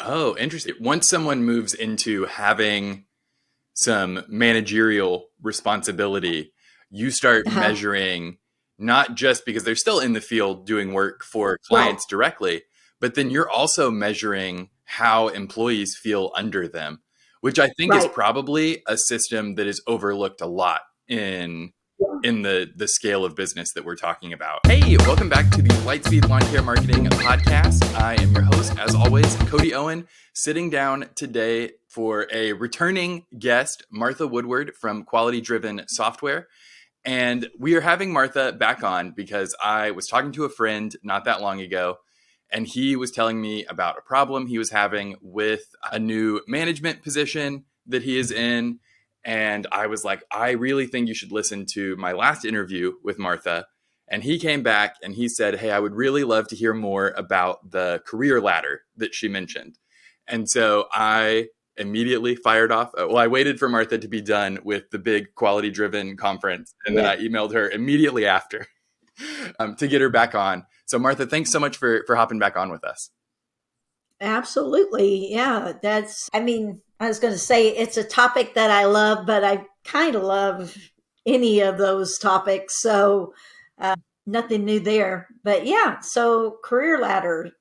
Oh, interesting. Once someone moves into having some managerial responsibility, you start Uh-huh. measuring not just because they're still in the field doing work for Right, clients directly, but then you're also measuring how employees feel under them, which I think is right. probably a system that is overlooked a lot in the scale of business that we're talking about. Hey, welcome back to the Lightspeed Lawn Care Marketing Podcast. I am your host, as always, Cody Owen, sitting down today for a returning guest, Martha Woodward from Quality Driven Software. And we are having Martha back on because I was talking to a friend not that long ago, and he was telling me about a problem he was having with a new management position that he is in. And I was like, I really think you should listen to my last interview with Martha. And he came back and he said, hey, I would really love to hear more about the career ladder that she mentioned. And so I immediately fired off. Well, I waited for Martha to be done with the big quality driven conference. And then Yeah, I emailed her immediately after to get her back on. So, Martha, thanks so much for hopping back on with us. absolutely. Yeah, I was going to say it's a topic that I love, but I kind of love any of those topics. So, nothing new there. But yeah, so career ladder.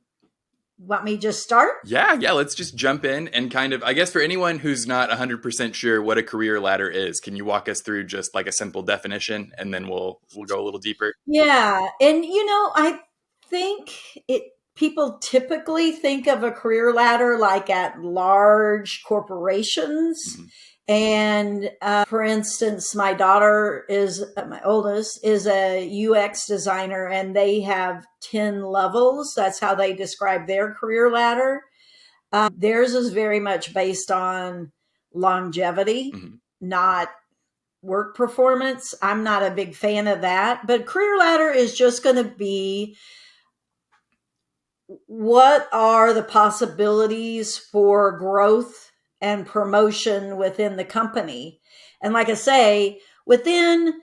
Want me to just start? Yeah, let's just jump in and kind of, I guess for anyone who's not 100% sure what a career ladder is, can you walk us through just like a simple definition and then we'll go a little deeper? Yeah, and I think it people typically think of a career ladder like at large corporations. Mhm. And for instance, my daughter is my oldest is a UX designer, and they have 10 levels. That's how they describe their career ladder. Theirs is very much based on longevity, Mhm. not work performance. I'm not a big fan of that, but career ladder is just going to be what are the possibilities for growth and promotion within the company. And like I say, within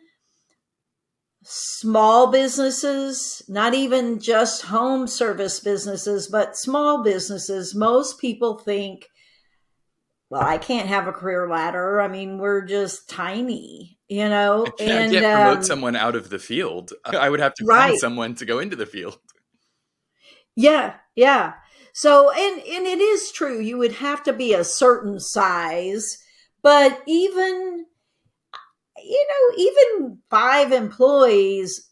small businesses, not even just home service businesses, but small businesses, most people think, well, I can't have a career ladder. I mean, we're just tiny, I and can't promote someone out of the field. I would have to find right. someone to go into the field. Yeah, yeah. So and it is true you would have to be a certain size, but even 5 employees,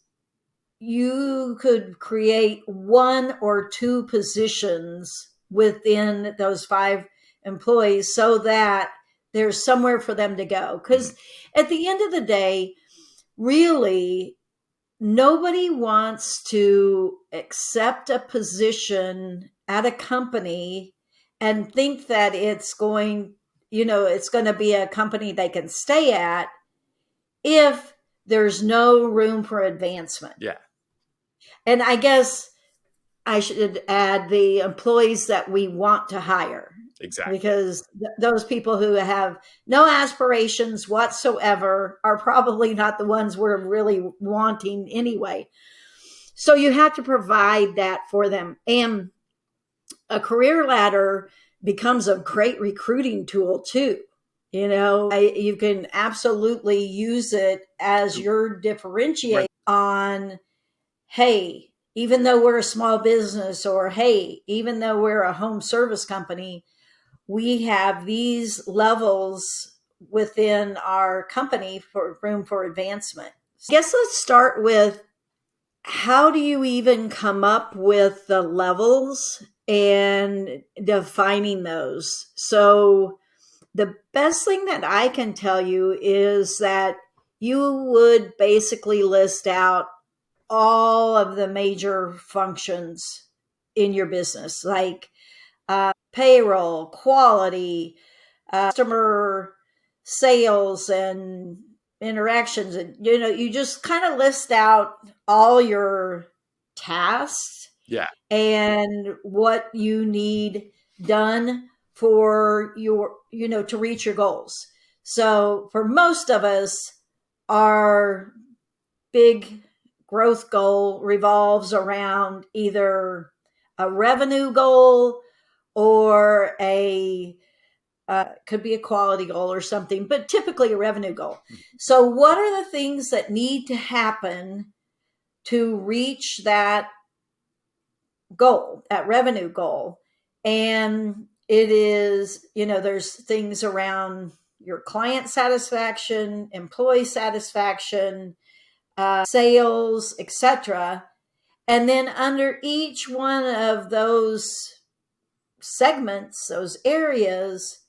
you could create one or two positions within those 5 employees so that there's somewhere for them to go, Mhm. cuz at the end of the day, really nobody wants to accept a position at a company and think that it's going to be a company they can stay at if there's no room for advancement. Yeah, And I guess I should add the employees that we want to hire, exactly. because those people who have no aspirations whatsoever are probably not the ones we're really wanting anyway. So you have to provide that for them. And a career ladder becomes a great recruiting tool too. You can absolutely use it as your differentiate on, hey, even though we're a small business, or hey, even though we're a home service company, we have these levels within our company for room for advancement. I guess let's start with, how do you even come up with the levels and defining those? So, the best thing that I can tell you is that you would basically list out all of the major functions in your business, like payroll, quality, customer sales, and interactions. And you just kind of list out all your tasks Yeah. and what you need done for to reach your goals. So for most of us, our big growth goal revolves around either a revenue goal or a could be a quality goal or something, but typically a revenue goal. So what are the things that need to happen to reach that goal, that revenue goal? And it is, there's things around your client satisfaction, employee satisfaction, sales, etc. And then under each one of those segments, those areas,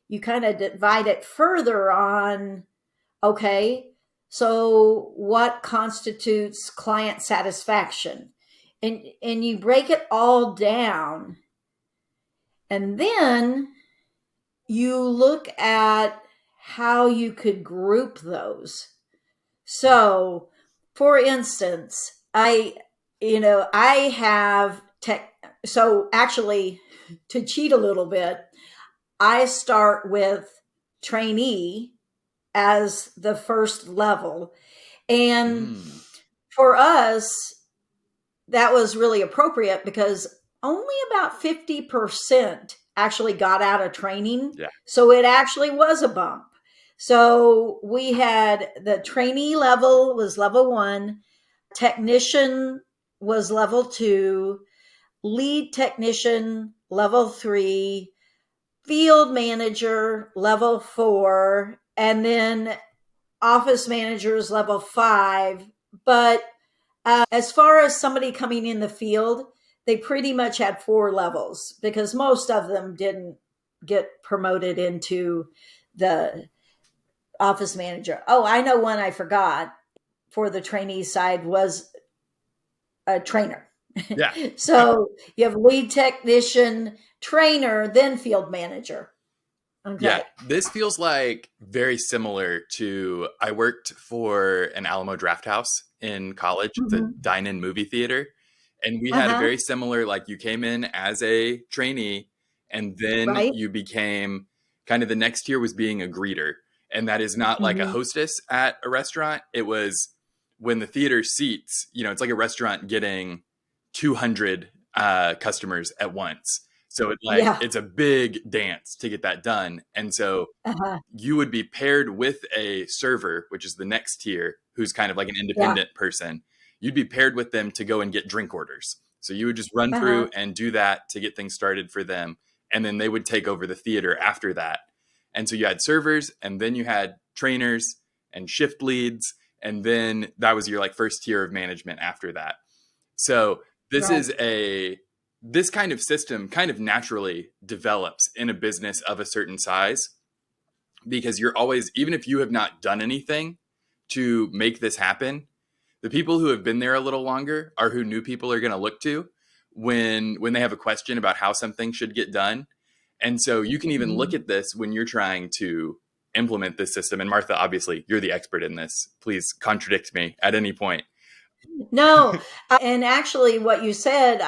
you kind of divide it further on, okay, so what constitutes client satisfaction? And you break it all down. And then you look at how you could group those. So, for instance, I have tech. So actually, to cheat a little bit, I start with trainee as the first level. And for us, that was really appropriate because only about 50% actually got out of training. Yeah. So it actually was a bump. So we had the trainee level was level 1, technician was level 2, lead technician level 3, field manager level 4, and then office managers level 5. But as far as somebody coming in the field, they pretty much had 4 levels because most of them didn't get promoted into the office manager. Oh, I know one I forgot for the trainee side was a trainer. Yeah. So you have lead technician, trainer, then field manager. Okay. Yeah, this feels like very similar to I worked for an Alamo Draft House in college, the dine-in movie theater, and we had a very similar, like you came in as a trainee and then Right. you became kind of the next tier was being a greeter. And that is not like a hostess at a restaurant. It was when the theater seats, it's like a restaurant getting 200 customers at once. So it's a big dance to get that done. And so you would be paired with a server, which is the next tier, who's kind of like an independent person. You'd be paired with them to go and get drink orders. So you would just run through and do that to get things started for them. And then they would take over the theater after that. And so you had servers, and then you had trainers and shift leads. And then that was your like first tier of management after that. So this is this kind of system kind of naturally develops in a business of a certain size because you're always, even if you have not done anything to make this happen, the people who have been there a little longer are who new people are going to look to when they have a question about how something should get done. And so you can even look at this when you're trying to implement this system. And Martha, obviously, you're the expert in this. Please contradict me at any point. No. And actually what you said,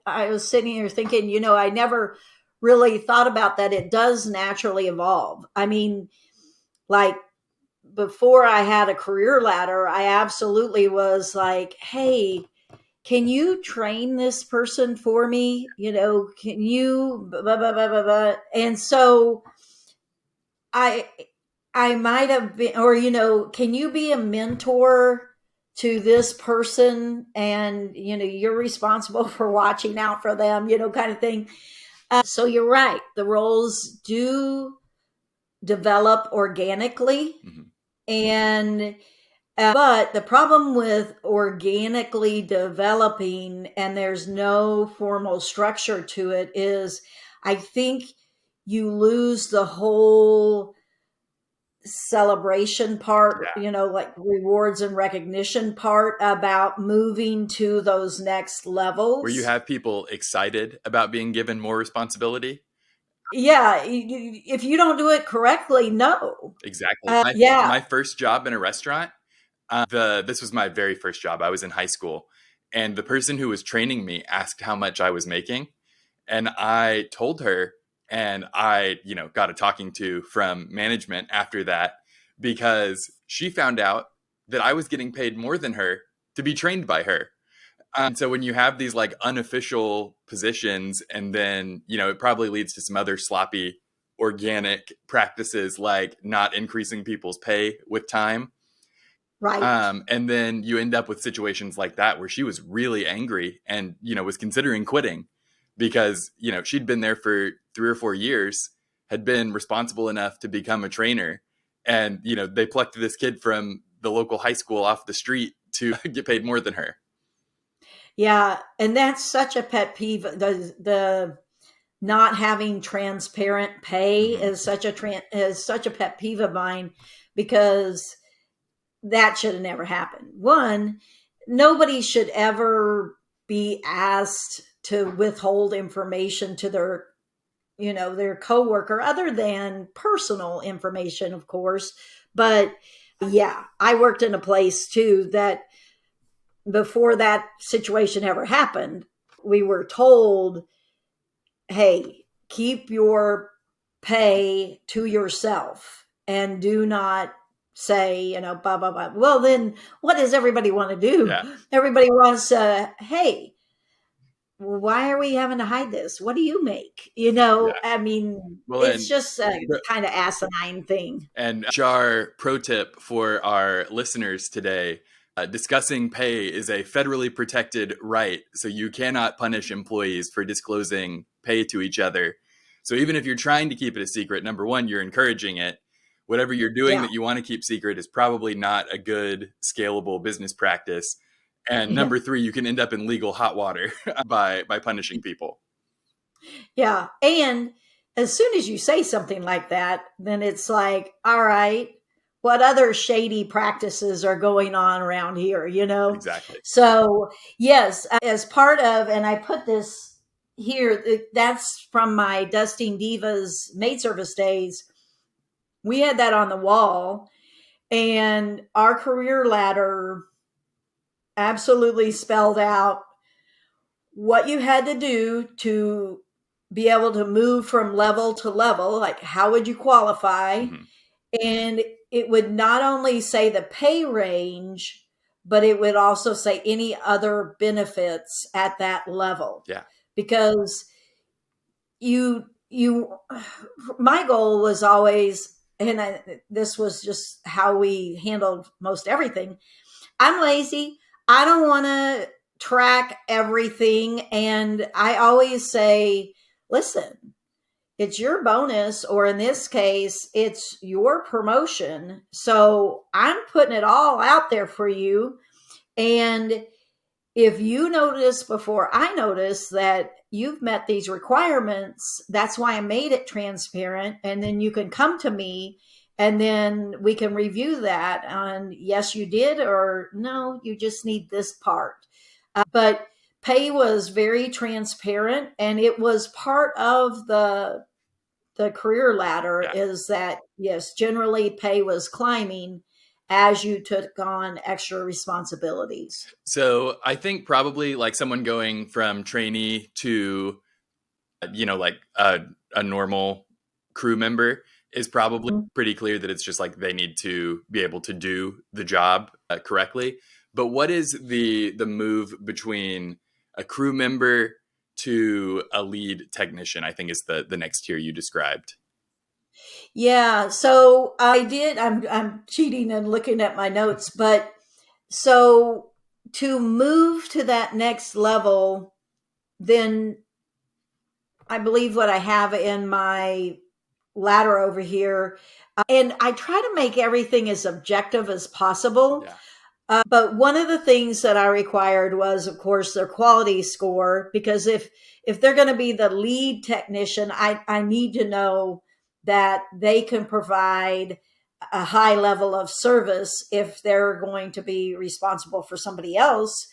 I was sitting here thinking, I never really thought about that. It does naturally evolve. I mean, like before I had a career ladder, I absolutely was like, hey, can you train this person for me? Can you, blah, blah, blah, blah, blah. And so I might have been, or, can you be a mentor to this person? And, you're responsible for watching out for them, kind of thing. So you're right. The roles do develop organically. And but the problem with organically developing and there's no formal structure to it is I think you lose the whole celebration part, like rewards and recognition part about moving to those next levels. Where you have people excited about being given more responsibility. Yeah. If you don't do it correctly, no. Exactly. Yeah. My first job in a restaurant, this was my very first job. I was in high school, and the person who was training me asked how much I was making. And I told her, and I, got a talking to from management after that because she found out that I was getting paid more than her to be trained by her. So when you have these like unofficial positions, and then, it probably leads to some other sloppy organic practices like not increasing people's pay with time. Right. And then you end up with situations like that where she was really angry and, was considering quitting because, she'd been there for 3 or 4 years, had been responsible enough to become a trainer. And, they plucked this kid from the local high school off the street to get paid more than her. Yeah. And that's such a pet peeve. The not having transparent pay Mm-hmm. is such a pet peeve of mine, because that should have never happened. One, nobody should ever be asked to withhold information to their coworker, other than personal information, of course. But yeah, I worked in a place too that before that situation ever happened, we were told, hey, keep your pay to yourself and do not say, blah, blah, blah. Well, then what does everybody want to do? Yeah. Everybody wants, hey, why are we having to hide this? What do you make? Yeah. I mean, Well, it's just a kind of asinine thing. and our pro tip for our listeners today, discussing pay is a federally protected right. So you cannot punish employees for disclosing pay to each other. So even if you're trying to keep it a secret, number one, you're encouraging it. Whatever you're doing Yeah. that you want to keep secret is probably not a good scalable business practice. And Yeah. number three, you can end up in legal hot water by punishing people. Yeah. And as soon as you say something like that, then it's like, all right, what other shady practices are going on around here, Exactly. So, yes, as part of, and I put this here, that's from my Dusting Divas maid service days. We had that on the wall, and our career ladder absolutely spelled out what you had to do to be able to move from level to level, like how would you qualify? Mm-hmm. And it would not only say the pay range, but it would also say any other benefits at that level. Yeah. Because my goal was always, and this was just how we handled most everything. I'm lazy. I don't want to track everything. And I always say, listen, it's your bonus, or in this case, it's your promotion. So I'm putting it all out there for you. And if you notice before I notice that you've met these requirements, that's why I made it transparent. And then you can come to me, and then we can review that on yes, you did, or no, you just need this part. But pay was very transparent, and it was part of the career ladder. Yeah. Is that, yes, generally pay was climbing as you took on extra responsibilities. So I think probably like someone going from trainee to, like a normal crew member is probably pretty clear that it's just like they need to be able to do the job correctly. But what is the move between a crew member to a lead technician? I think is the next tier you described. Yeah, so I'm cheating and looking at my notes, but so to move to that next level, then I believe what I have in my ladder over here, and I try to make everything as objective as possible. Yeah. But one of the things that I required was, of course, their quality score, because if they're going to be the lead technician, I need to know that they can provide a high level of service if they're going to be responsible for somebody else.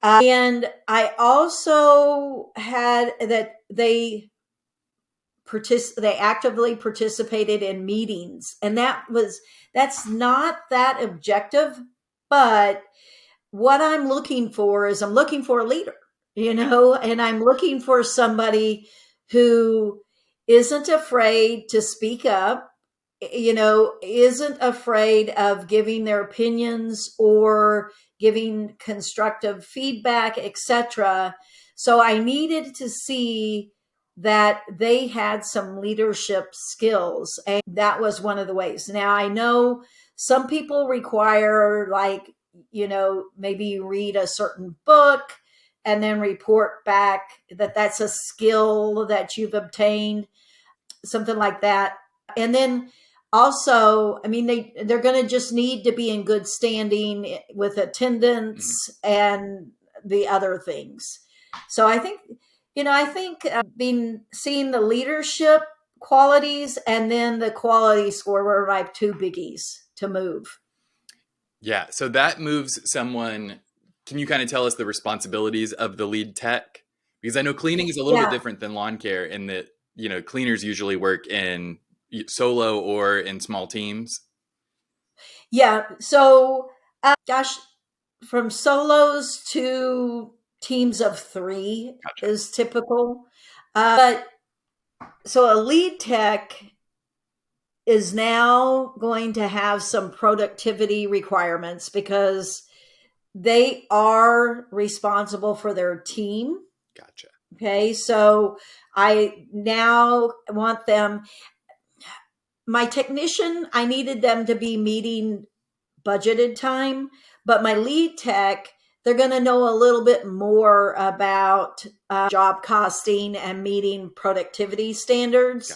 And I also had that they actively participated in meetings, and that's not that objective. But what I'm looking for is I'm looking for a leader, and I'm looking for somebody who isn't afraid to speak up, isn't afraid of giving their opinions or giving constructive feedback, etc. So I needed to see that they had some leadership skills, and that was one of the ways. Now I know some people require, like, maybe you read a certain book and then report back that that's a skill that you've obtained, something like that. And then also, I mean, they're going to just need to be in good standing with attendance Mhm. and the other things. So I think being seeing the leadership qualities and then the quality score were like two biggies to move. Yeah. So that moves someone. Can you kind of tell us the responsibilities of the lead tech? Because I know cleaning is a little bit Yeah, different than lawn care in that, cleaners usually work in solo or in small teams. yeah. So, gosh, from solos to teams of three Gotcha. is typical. But so a lead tech is now going to have some productivity requirements because they are responsible for their team. Gotcha. Okay. So I now want them, my technician, I needed them to be meeting budgeted time, but my lead tech, they're going to know a little bit more about job costing and meeting productivity standards.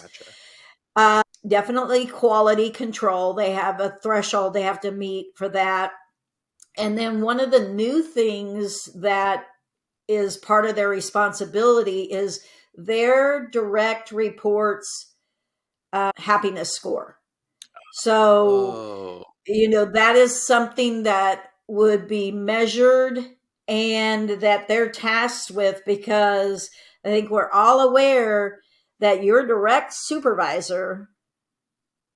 Gotcha. Definitely quality control. They have a threshold they have to meet for that. And then one of the new things that is part of their responsibility is their direct reports happiness score. So, Oh, that is something that would be measured and that they're tasked with, because I think we're all aware that your direct supervisor,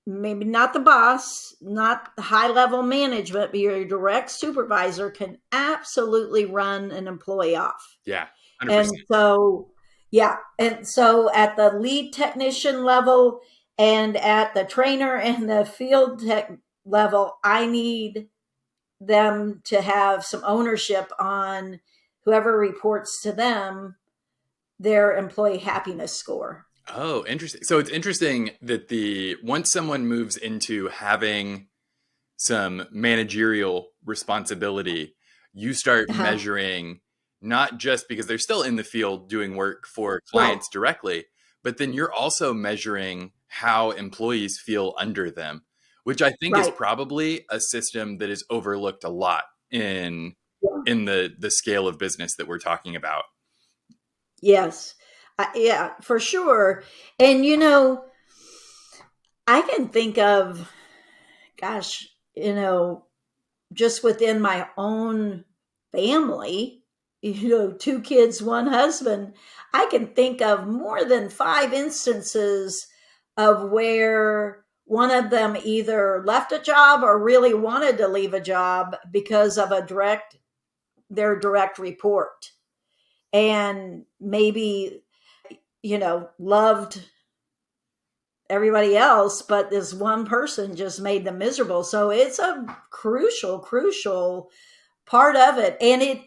maybe not the boss, not the high level management, but your direct supervisor can absolutely run an employee off. yeah. And 100%. so, yeah. And so at the lead technician level and at the trainer and the field tech level, I need them to have some ownership on whoever reports to them, their employee happiness score. Oh, interesting. So it's interesting that once someone moves into having some managerial responsibility, you start Uh-huh. measuring not just because they're still in the field doing work for Right, clients directly, but then you're also measuring how employees feel under them, which I think is right. probably a system that is overlooked a lot in Yeah. the scale of business that we're talking about. Yes. Yeah, for sure. And I can think of, gosh, just within my own family, two kids, one husband, I can think of more than five instances of where one of them either left a job or really wanted to leave a job because of their direct report. And maybe, loved everybody else, but this one person just made them miserable. So it's a crucial part of it. And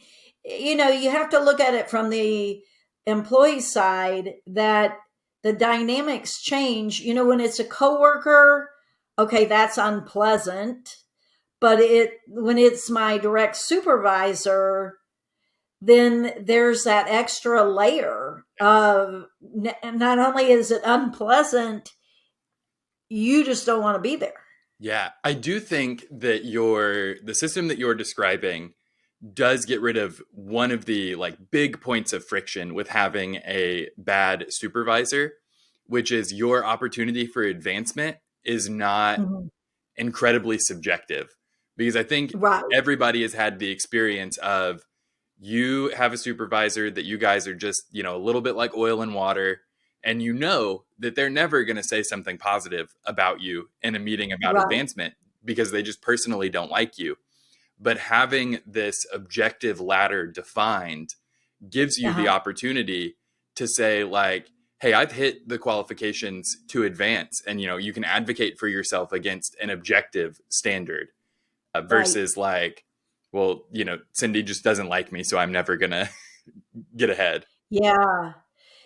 you have to look at it from the employee side, that the dynamics change. When it's a coworker, okay, that's unpleasant. But when it's my direct supervisor, then there's that extra layer of not only is it unpleasant, you just don't want to be there. Yeah, I do think that the system that you're describing does get rid of one of the like big points of friction with having a bad supervisor, which is your opportunity for advancement is not Mhm. incredibly subjective. Because I think Right. everybody has had the experience of you have a supervisor that you guys are just, a little bit like oil and water, and you know that they're never going to say something positive about you in a meeting about Right. advancement because they just personally don't like you. But having this objective ladder defined gives you the Uh-huh. opportunity to say, like, hey, I've hit the qualifications to advance, and you can advocate for yourself against an objective standard Right. versus like, well, Cindy just doesn't like me, so I'm never gonna get ahead. Yeah.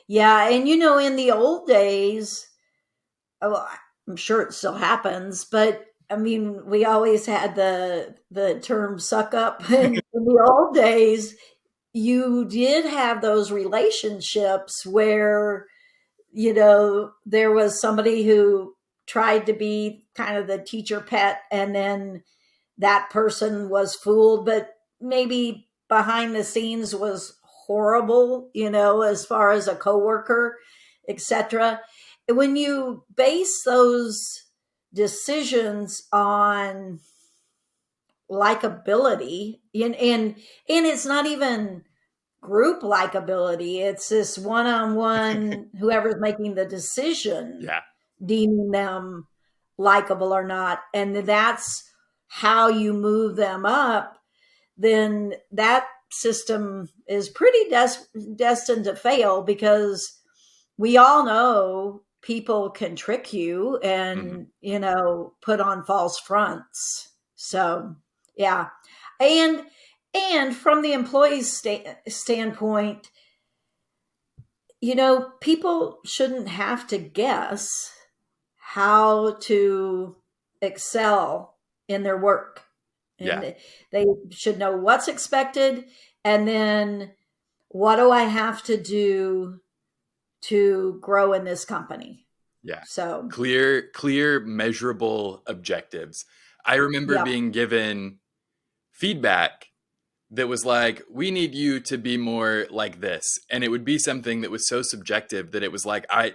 Yeah. And in the old days, oh, I'm sure it still happens, but I mean, we always had the term suck up. And in the old days, you did have those relationships where, there was somebody who tried to be kind of the teacher pet, and then that person was fooled, but maybe behind the scenes was horrible, as far as a coworker, etc. When you base those decisions on likability, and it's not even group likability, it's this one-on-one, whoever's making the decision Yeah. deeming them likable or not, and that's how you move them up, then that system is pretty destined to fail, because we all know people can trick you and put on false fronts. So yeah. And from the employee's standpoint, people shouldn't have to guess how to excel in their work. And Yeah. they should know what's expected, and then what do I have to do to grow in this company. Yeah. So Clear, measurable objectives. I remember yeah. being given feedback that was like, we need you to be more like this. And it would be something that was so subjective that it was like, I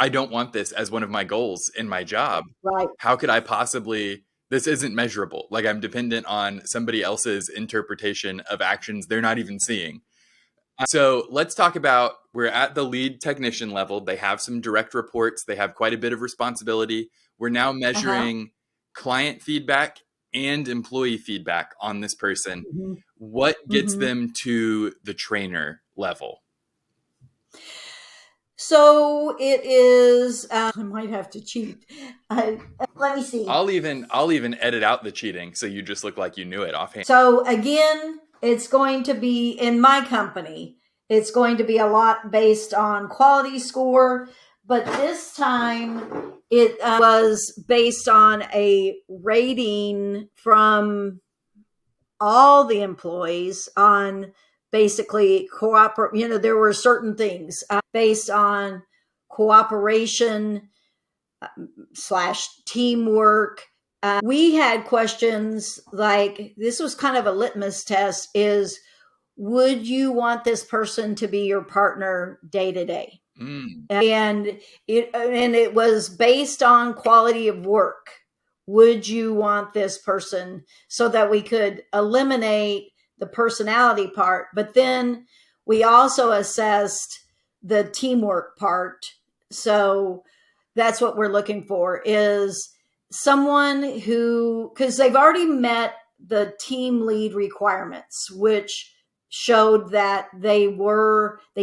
don't want this as one of my goals in my job. Right. How could I possibly, this isn't measurable. Like, I'm dependent on somebody else's interpretation of actions they're not even seeing. So let's talk about, we're at the lead technician level. They have some direct reports. They have quite a bit of responsibility. We're now measuring client feedback and employee feedback on this person. Mm-hmm. What gets Mm-hmm. them to the trainer level? So it is, I might have to cheat. Let me see. I'll even edit out the cheating, so you just look like you knew it offhand. So again, it's going to be, in my company, it's going to be a lot based on quality score, but this time it was based on a rating from all the employees on basically there were certain things based on cooperation / teamwork. We had questions like, this was kind of a litmus test, is, would you want this person to be your partner day to day? And it was based on quality of work. Would you want this person, so that we could eliminate the personality part, but then we also assessed the teamwork part. So that's what we're looking for, is someone who, because they've already met the team lead requirements, which showed that they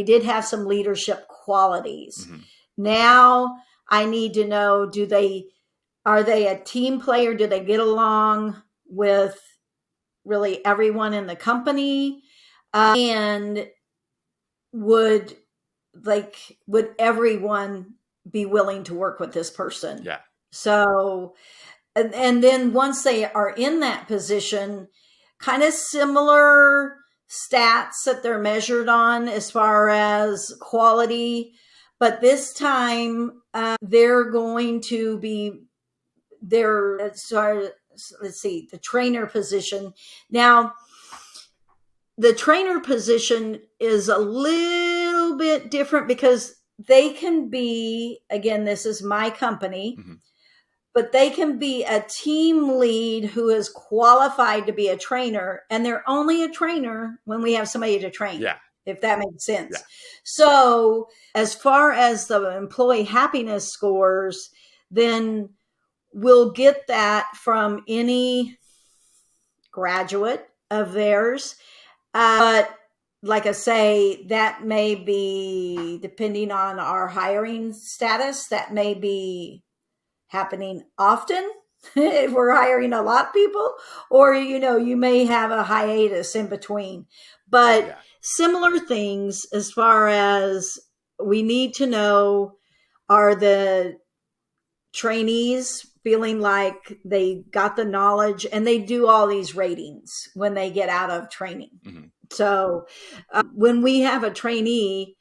did have some leadership qualities. Now I need to know, are they a team player? Do they get along with really everyone in the company? And would everyone be willing to work with this person? Yeah. So, and then once they are in that position, kind of similar stats that they're measured on as far as quality, but this time they're going to be let's see, the trainer position. Now, the trainer position is a little bit different, because they can be, again, this is my company, but they can be a team lead who is qualified to be a trainer, and they're only a trainer when we have somebody to train. Yeah. If that makes sense. Yeah. So as far as the employee happiness scores, then we'll get that from any graduate of theirs. But like I say, that may be depending on our hiring status, that may be happening often if we're hiring a lot of people, or, you may have a hiatus in between. But Yeah. similar things as far as we need to know, are the trainees feeling like they got the knowledge, and they do all these ratings when they get out of training. Mm-hmm. So when we have a trainee,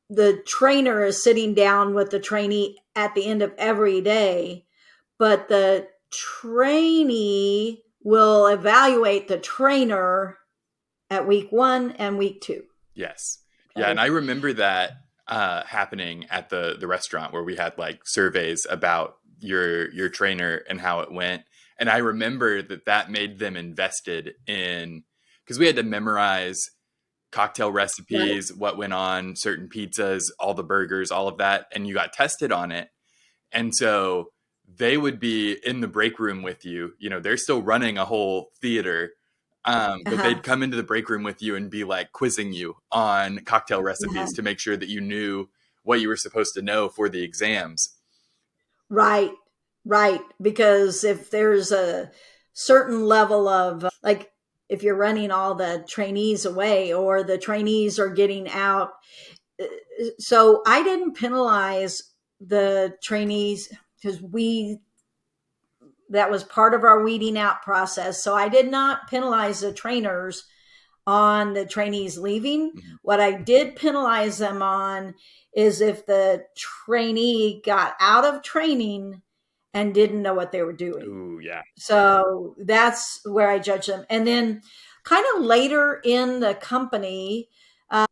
the trainer is sitting down with the trainee at the end of every day, but the trainee will evaluate the trainer at week 1 and week 2. Yes. Yeah. And So, I remember that happening at the restaurant where we had like surveys about your trainer and how it went. And I remember that made them invested in, because we had to memorize cocktail right, recipes, what went on certain pizzas, all the burgers, all of that. And you got tested on it. And so they would be in the break room with you. They're still running a whole theater. But uh-huh, they'd come into the break room with you and be like quizzing you on cocktail uh-huh. recipes to make sure that you knew what you were supposed to know for the exams. Right, right. Because if there's a certain level of, like, if you're running all the trainees away or the trainees are getting out. So I didn't penalize the trainees because that was part of our weeding out process. So I did not penalize the trainers on the trainees leaving. Mhm. What I did penalize them on is if the trainee got out of training and didn't know what they were doing. Ooh, yeah. So that's where I judge them. And then kind of later in the company,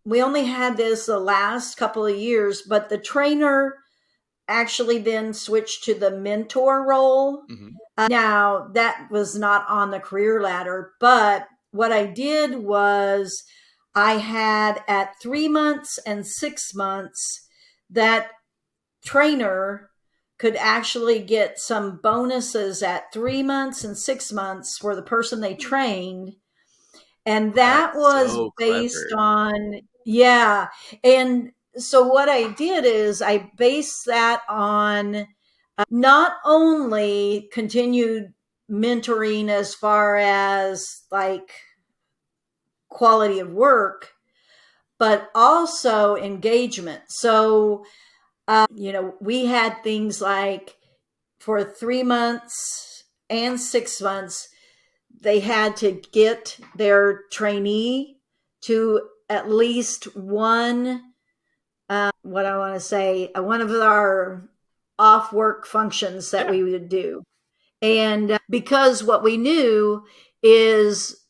we only had this the last couple of years, but the trainer actually then switched to the mentor role. Hmm. Now, that was not on the career ladder, but what I did was I had at 3 months and 6 months, that trainer could actually get some bonuses at 3 months and 6 months for the person they trained. And that That's was so based clever. on, yeah. And so what I did is I based that on not only continued mentoring as far as like quality of work, but also engagement. So, we had things like for 3 months and 6 months, they had to get their trainee to at least one, what I want to say, one of our off work functions that Yeah. we would do. And because what we knew is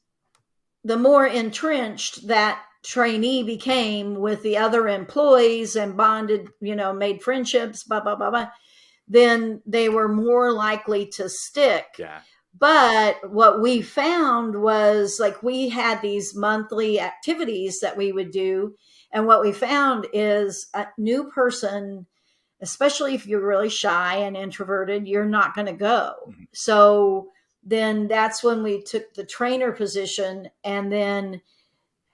the more entrenched that trainee became with the other employees and bonded, made friendships, blah, blah, blah, blah, then they were more likely to stick. Yeah. But what we found was, like, we had these monthly activities that we would do. And what we found is a new person, especially if you're really shy and introverted, you're not going to go. Mhm. So then that's when we took the trainer position and then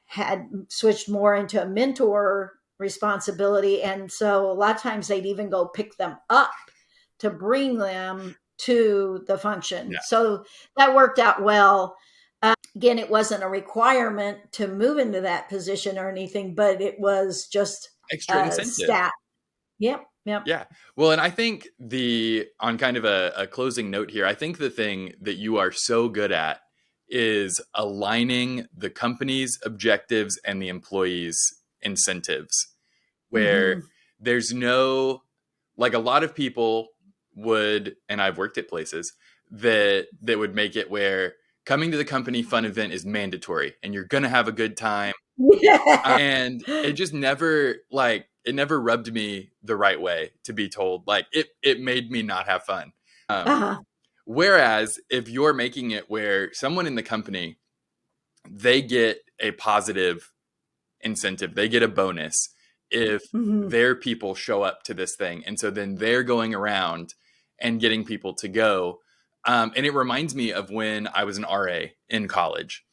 had switched more into a mentor responsibility. And so a lot of times they'd even go pick them up to bring them to the function. Yeah. So that worked out well. Again, it wasn't a requirement to move into that position or anything, but it was just Extra a incentive. stat. Yep, yep. Yeah. Well, and I think on kind of a closing note here, I think the thing that you are so good at is aligning the company's objectives and the employees' incentives, where Mm-hmm. there's no, like, a lot of people would, and I've worked at places that would make it where coming to the company fun event is mandatory and you're going to have a good time. Yeah. And it just never, like, it never rubbed me the right way to be told, like, it made me not have fun. Um, Uh-huh. Whereas if you're making it where someone in the company, they get a positive incentive, they get a bonus if Mm-hmm. their people show up to this thing. And so then they're going around and getting people to go. And it reminds me of when I was an RA in college.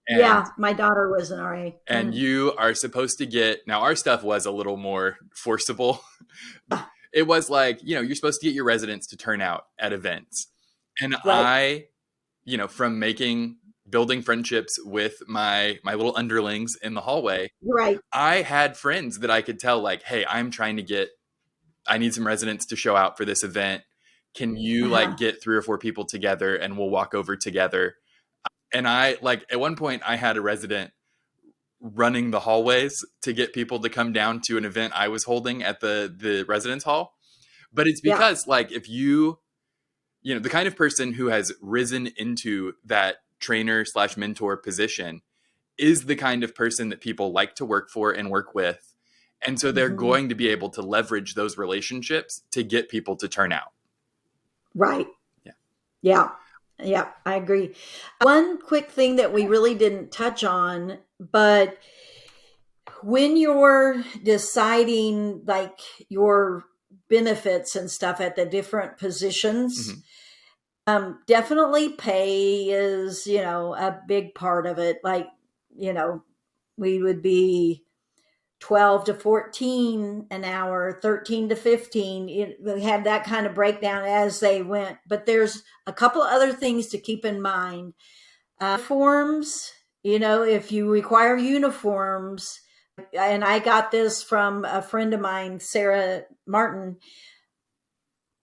And Yeah, my daughter was an RA. you are supposed to get, now our stuff was a little more forcible. It was like, you're supposed to get your residents to turn out at events. And Right, from building friendships with my little underlings in the hallway, right. I had friends that I could tell, like, hey, I need some residents to show out for this event. Can you like Uh-huh. get 3 or 4 people together and we'll walk over together? And I like at one point I had a resident running the hallways to get people to come down to an event I was holding at the residence hall. But it's Yeah, because like if the kind of person who has risen into that trainer/mentor position is the kind of person that people like to work for and work with. And so they're hmm, going to be able to leverage those relationships to get people to turn out. right. Yeah. Yeah, yeah, I agree. One quick thing that we really didn't touch on, but when you're deciding like your benefits and stuff at the different positions, Mhm. definitely pay is, a big part of it. Like, you know, we would be 12 to 14 an hour, 13 to 15. We had that kind of breakdown as they went. But there's a couple other things to keep in mind. Uniforms, if you require uniforms, and I got this from a friend of mine, Sarah Martin.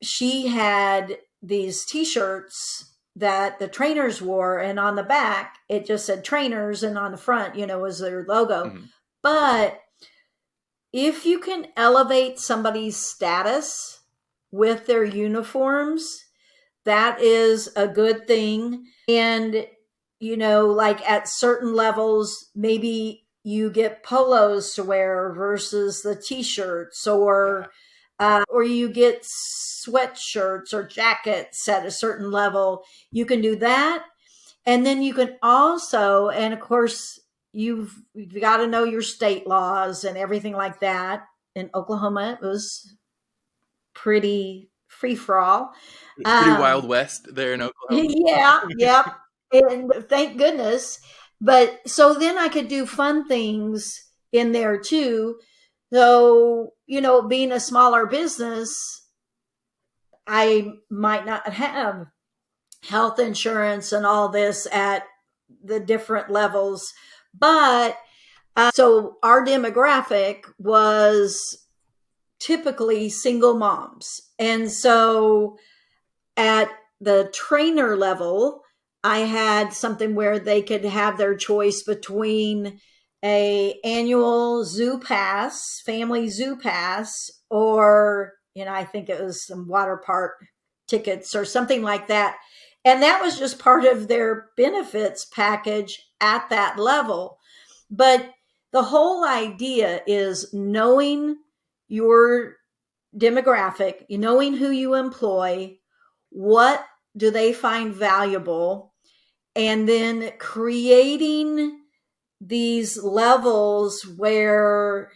She had these t-shirts that the trainers wore, and on the back it just said trainers, and on the front, was their logo. Mhm. But if you can elevate somebody's status with their uniforms, that is a good thing. And, like at certain levels, maybe you get polos to wear versus the t-shirts, Yeah. or you get sweatshirts or jackets at a certain level. You can do that. And then you can also, and of course, you've got to know your state laws and everything like that. In Oklahoma, it was pretty free for all. It's pretty Um, Wild West there in Oklahoma. yeah, yep. And thank goodness. But so then I could do fun things in there too. So, being a smaller business, I might not have health insurance and all this at the different levels. But so our demographic was typically single moms. And so at the trainer level, I had something where they could have their choice between a annual zoo pass, family zoo pass, or, I think it was some water park tickets or something like that. And that was just part of their benefits package at that level. But the whole idea is knowing your demographic, knowing who you employ, what do they find valuable, and then creating these levels where,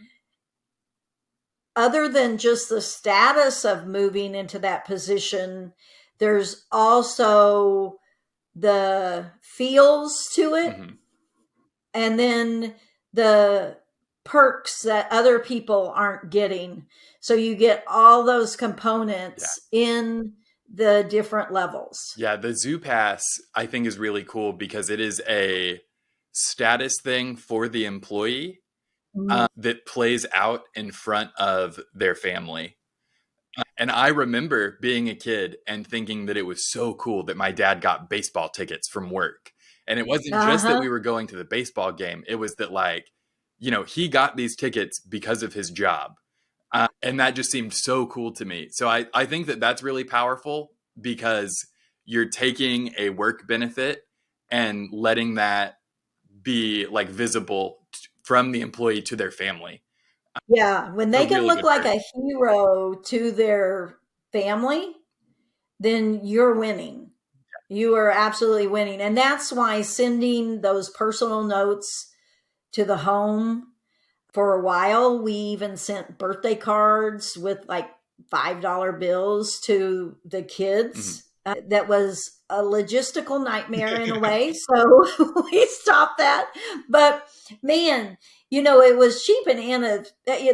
other than just the status of moving into that position, there's also the feels to it, Mhm. and then the perks that other people aren't getting. So you get all those Yeah. components in the different levels. Yeah, the Zoo Pass I think is really cool because it is a status thing for the employee Mhm. that plays out in front of their family. And I remember being a kid and thinking that it was so cool that my dad got baseball tickets from work. And it wasn't just that Uh-huh. we were going to the baseball game, it was that, like, he got these tickets because of his job. And that just seemed so cool to me. So I think that that's really powerful because you're taking a work benefit and letting that be like visible from the employee to their family. Yeah, when It's a they can really look good like perk. a hero to their family, then you're winning. You are absolutely winning. And that's why sending those personal notes to the home, for a while, we even sent birthday cards with like $5 bills to the Mhm. kids. that was a logistical nightmare in a way. So we stopped that. But man, it was cheap and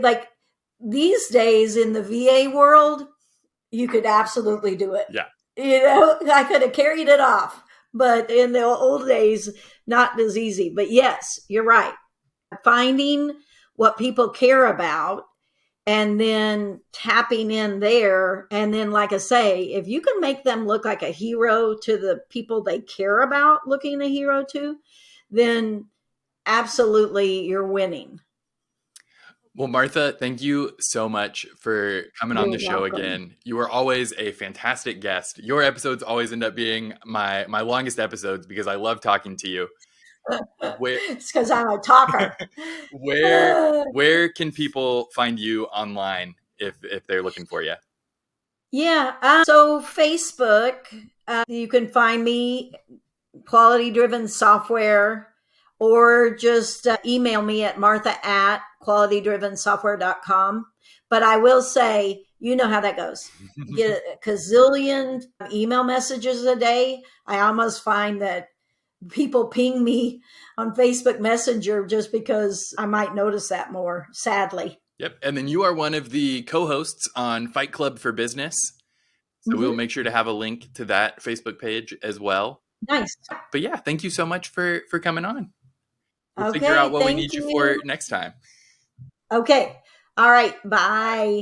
like these days in the VA world, you could absolutely do it. Yeah. I could have carried it off, but in the old days, not as easy. But yes, you're right. Finding what people care about and then tapping in there. And then, like I say, if you can make them look like a hero to the people they care about looking a hero to, then absolutely you're winning. Well, Martha, thank you so much for coming on You're the show welcome. again. You are always a fantastic guest. Your episodes always end up being my longest episodes because I love talking to you. Where It's because I'm a talker. where where can people find you online if they're looking for you? Yeah. So Facebook, you can find me, Quality Driven Software, or just email me at martha@qualitydrivensoftware.com. But I will say, you know how that goes. Get a gazillion email messages a day. I almost find that people ping me on Facebook Messenger just because I might notice that more, sadly. Yep. And then you are one of the co-hosts on Fight Club for Business. So we will make sure to have a link to that Facebook page as well. Nice. But yeah, thank you so much for coming on. We'll figure Okay. out what we Thank need you you. for next time. Okay. All right. Bye.